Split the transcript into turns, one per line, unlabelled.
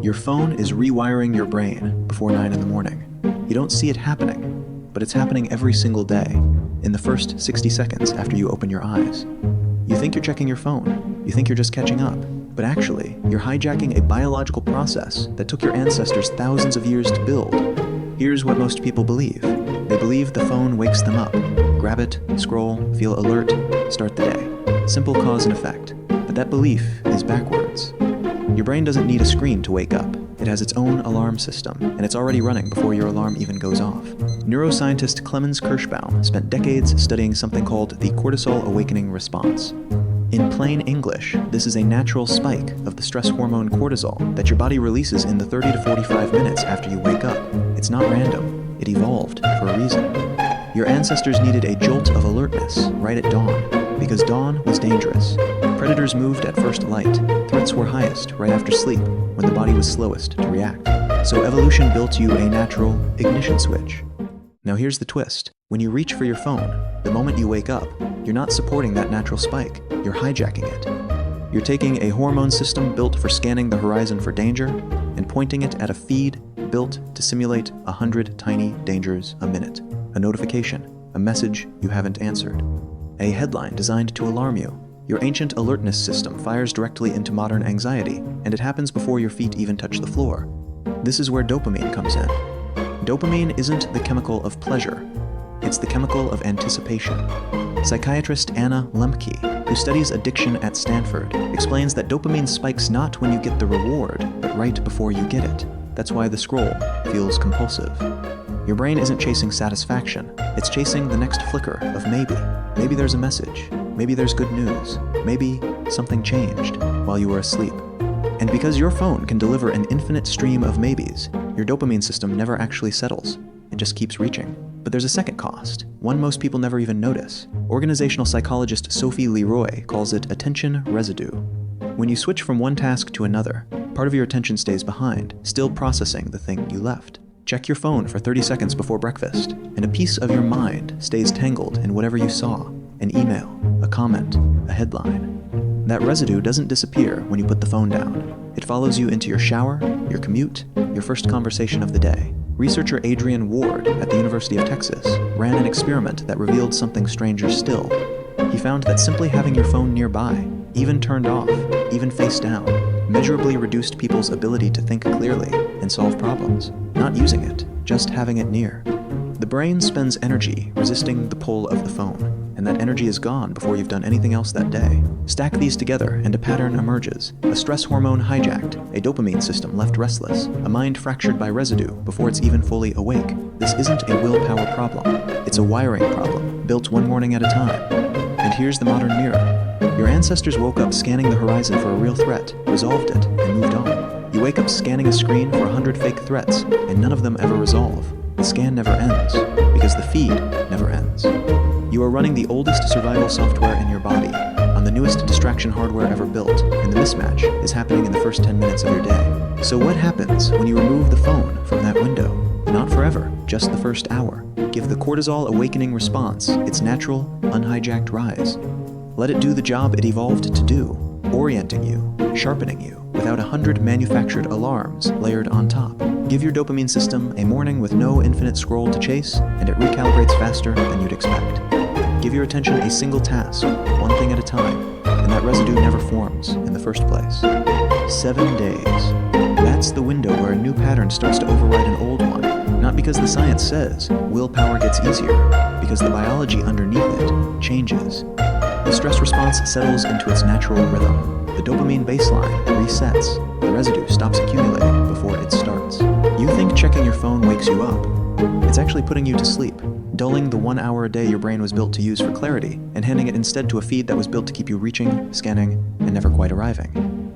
Your phone is rewiring your brain before 9 in the morning. You don't see it happening, but it's happening every single day, in the first 60 seconds after you open your eyes. You think you're checking your phone. You think you're just catching up. But actually, you're hijacking a biological process that took your ancestors thousands of years to build. Here's what most people believe. They believe the phone wakes them up. Grab it, scroll, feel alert, start the day. Simple cause and effect. But that belief is backwards. Your brain doesn't need a screen to wake up. It has its own alarm system, and it's already running before your alarm even goes off. Neuroscientist Clemens Kirschbaum spent decades studying something called the cortisol awakening response. In plain English, this is a natural spike of the stress hormone cortisol that your body releases in the 30 to 45 minutes after you wake up. It's not random. It evolved for a reason. Your ancestors needed a jolt of alertness right at dawn, because dawn was dangerous. Predators moved at first light. Threats were highest right after sleep, when the body was slowest to react. So evolution built you a natural ignition switch. Now here's the twist. When you reach for your phone, the moment you wake up, you're not supporting that natural spike. You're hijacking it. You're taking a hormone system built for scanning the horizon for danger and pointing it at a feed built to simulate 100 tiny dangers a minute. A notification, a message you haven't answered, a headline designed to alarm you. Your ancient alertness system fires directly into modern anxiety, and it happens before your feet even touch the floor. This is where dopamine comes in. Dopamine isn't the chemical of pleasure. It's the chemical of anticipation. Psychiatrist Anna Lembke, who studies addiction at Stanford, explains that dopamine spikes not when you get the reward, but right before you get it. That's why the scroll feels compulsive. Your brain isn't chasing satisfaction. It's chasing the next flicker of maybe. Maybe there's a message. Maybe there's good news. Maybe something changed while you were asleep. And because your phone can deliver an infinite stream of maybes, your dopamine system never actually settles. It just keeps reaching. But there's a second cost, one most people never even notice. Organizational psychologist Sophie Leroy calls it attention residue. When you switch from one task to another, part of your attention stays behind, still processing the thing you left. Check your phone for 30 seconds before breakfast, and a piece of your mind stays tangled in whatever you saw, an email, a comment, a headline. That residue doesn't disappear when you put the phone down. It follows you into your shower, your commute, your first conversation of the day. Researcher Adrian Ward at the University of Texas ran an experiment that revealed something stranger still. He found that simply having your phone nearby, even turned off, even face down, measurably reduced people's ability to think clearly and solve problems. Not using it, just having it near. The brain spends energy resisting the pull of the phone, and that energy is gone before you've done anything else that day. Stack these together and a pattern emerges. A stress hormone hijacked, a dopamine system left restless, a mind fractured by residue before it's even fully awake. This isn't a willpower problem. It's a wiring problem, built one morning at a time. And here's the modern mirror. Your ancestors woke up scanning the horizon for a real threat, resolved it, and moved on. You wake up scanning a screen for 100 fake threats, and none of them ever resolve. The scan never ends, because the feed never ends. You are running the oldest survival software in your body, on the newest distraction hardware ever built, and the mismatch is happening in the first 10 minutes of your day. So what happens when you remove the phone from that window? Not forever, just the first hour. Give the cortisol awakening response its natural, unhijacked rise. Let it do the job it evolved to do, orienting you, sharpening you, without 100 manufactured alarms layered on top. Give your dopamine system a morning with no infinite scroll to chase, and it recalibrates faster than you'd expect. Give your attention a single task, one thing at a time, and that residue never forms in the first place. 7 days. That's the window where a new pattern starts to override an old one. Not because the science says willpower gets easier, because the biology underneath it changes. The stress response settles into its natural rhythm. The dopamine baseline resets. The residue stops accumulating before it starts. You think checking your phone wakes you up. It's actually putting you to sleep, dulling the 1 hour a day your brain was built to use for clarity, and handing it instead to a feed that was built to keep you reaching, scanning, and never quite arriving.